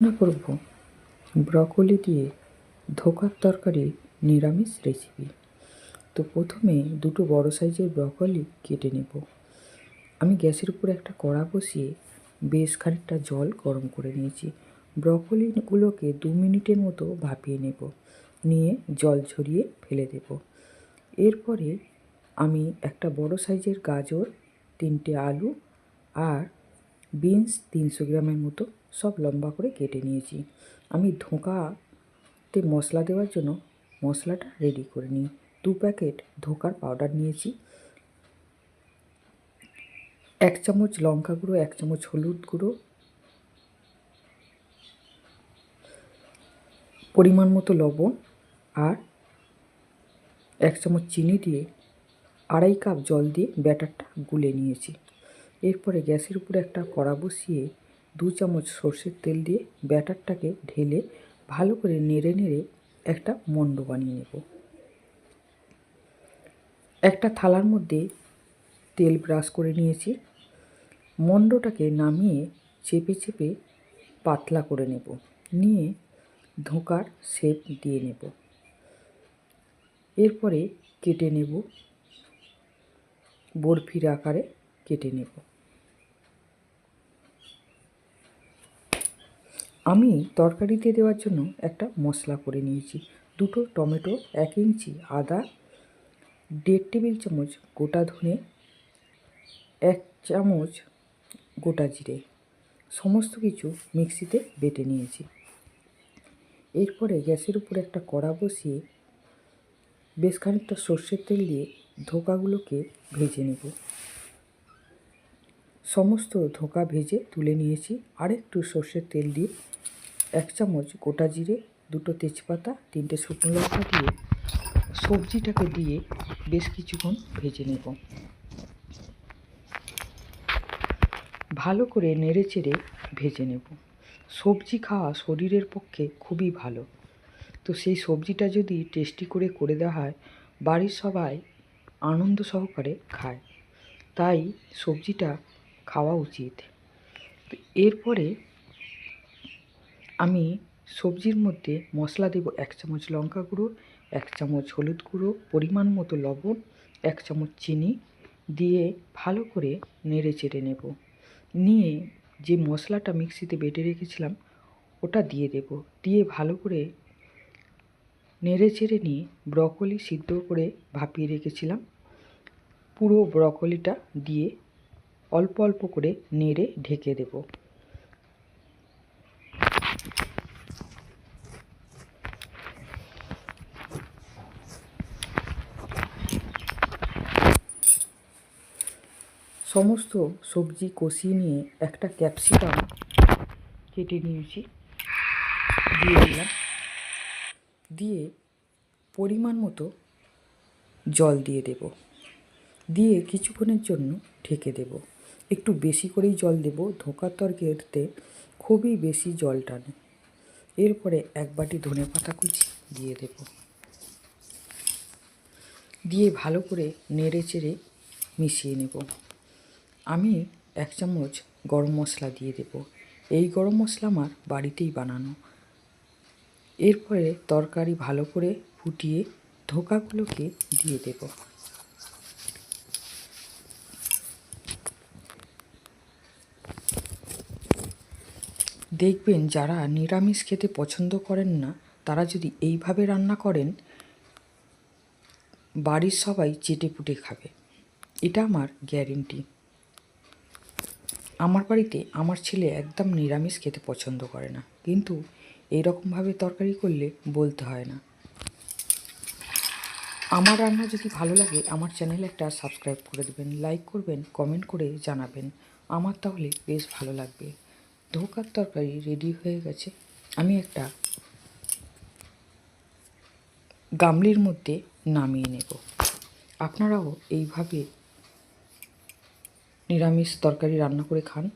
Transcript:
রান্না করব ব্রকলি দিয়ে ধোকার তরকারি নিরামিষ রেসিপি। তো প্রথমে দুটো বড় সাইজের ব্রকলি কেটে নেব। আমি গ্যাসের উপর একটা কড়া বসিয়ে বেশ খানিকটা জল গরম করে নিয়েছি। ব্রকলিগুলোকে 2 মিনিটের মতো ভাপিয়ে নেব, নিয়ে জল ঝরিয়ে ফেলে দেব। এরপরে আমি একটা বড় সাইজের গাজর, 3টে আলু আর বিনস 300 গ্রামের মতো সব লম্বা করে কেটে নিয়েছি। আমি ধোঁকাতে মশলা দেওয়ার জন্য মশলাটা রেডি করে নিই। 2 প্যাকেট ধোঁকার পাউডার নিয়েছি, 1 চামচ লঙ্কা গুঁড়ো, 1 চামচ হলুদ গুঁড়ো, পরিমাণ মতো লবণ আর 1 চামচ চিনি দিয়ে 2.5 কাপ জল দিয়ে ব্যাটারটা গুলে নিয়েছি। এরপরে গ্যাসের উপরে একটা কড়া বসিয়ে 2 চামচ সর্ষের তেল দিয়ে ব্যাটারটাকে ঢেলে ভালো করে নেড়ে নেড়ে একটা মণ্ড বানিয়ে নেব। একটা থালার মধ্যে তেল ব্রাশ করে নিয়েছি। মণ্ডটাকে নামিয়ে চেপে চেপে পাতলা করে নেব, নিয়ে ধোঁকার শেপ দিয়ে নেব। এরপরে কেটে নেব, বরফির আকারে কেটে নেব। আমি তরকারিতে দেওয়ার জন্য একটা মশলা করে নিয়েছি। 2টো টমেটো, 1 ইঞ্চি আদা, 1.5 টেবিল চামচ গোটা ধনে, 1 চামচ গোটা জিরে, সমস্ত কিছু মিক্সিতে বেটে নিয়েছি। এরপরে গ্যাসের উপরে একটা কড়া বসিয়ে বেশ খানিকটা সর্ষের তেল দিয়ে ধোঁকাগুলোকে ভেজে নেব। সমস্ত ধোঁকা ভেজে তুলে নিয়েছি। আরেকটু সর্ষের তেল দিয়ে 1 চামচ গোটা জিরে, 2টো তেজপাতা, 3টে শুকনো লঙ্কা দিয়ে সবজিটাকে দিয়ে বেশ কিছুক্ষণ ভেজে নেব। ভালো করে নেড়ে চেড়ে ভেজে নেব। সবজি খাওয়া শরীরের পক্ষে খুবই ভালো। তো সেই সবজিটা যদি টেস্টি করে দেওয়া হয়, বাড়ির সবাই আনন্দ সহকারে খায়, তাই সবজিটা খাওয়া উচিত। তো এরপরে আমি সবজির মধ্যে মশলা দেব 1 চামচ লঙ্কা গুঁড়ো, 1 চামচ হলুদ গুঁড়ো, পরিমাণ মতো লবণ, 1 চামচ চিনি দিয়ে ভালো করে নেড়ে চেড়ে নেব। নিয়ে যে মশলাটা মিক্সিতে বেটে রেখেছিলাম ওটা দিয়ে দেব। দিয়ে ভালো করে নেড়ে চেড়ে নিয়ে ব্রকলি সিদ্ধ করে ভাপিয়ে রেখেছিলাম, পুরো ব্রকলিটা দিয়ে অল্প অল্প করে নেড়ে ঢেকে দেব। সমস্ত সবজি কষিয়ে নিয়ে একটা ক্যাপসিকাম কেটে নিয়েছি, দিয়ে দিলাম। দিয়ে পরিমাণ মতো জল দিয়ে দেব, দিয়ে কিছুক্ষণের জন্য ঢেকে দেব। একটু বেশি করেই জল দেব, ধোঁকার তরকারিতে খুবই বেশি জল টানে। এরপরে 1 বাটি ধনেপাতা কুচি দিয়ে দেব, দিয়ে ভালো করে নেড়ে চেড়ে মিশিয়ে নেব। আমি 1 চামচ গরম মশলা দিয়ে দেব। এই গরম মশলা আমার বাড়িতেই বানানো। এরপরে তরকারি ভালো করে ফুটিয়ে ধোঁকাগুলোকে দিয়ে দেব। দেখবেন যারা নিরামিষ খেতে পছন্দ করেন না, তারা যদি এইভাবে রান্না করেন, বাড়ির সবাই চেটেপুটে খাবে, এটা আমার গ্যারেন্টি। আমার বাড়িতে আমার ছেলে একদম নিরামিষ খেতে পছন্দ করে না, কিন্তু এইরকমভাবে তরকারি করলে বলতে হয় না। আমার রান্না যদি ভালো লাগে আমার চ্যানেলে একটা সাবস্ক্রাইব করে দেবেন, লাইক করবেন, কমেন্ট করে জানাবেন, আমার তাহলে বেশ ভালো লাগবে। ধোঁকার তরকারি রেডি হয়ে গেছে। আমি একটা গামলির মধ্যে নামিয়ে নেব। আপনারাও এইভাবে নিরামিষ তরকারি রান্না করে খান।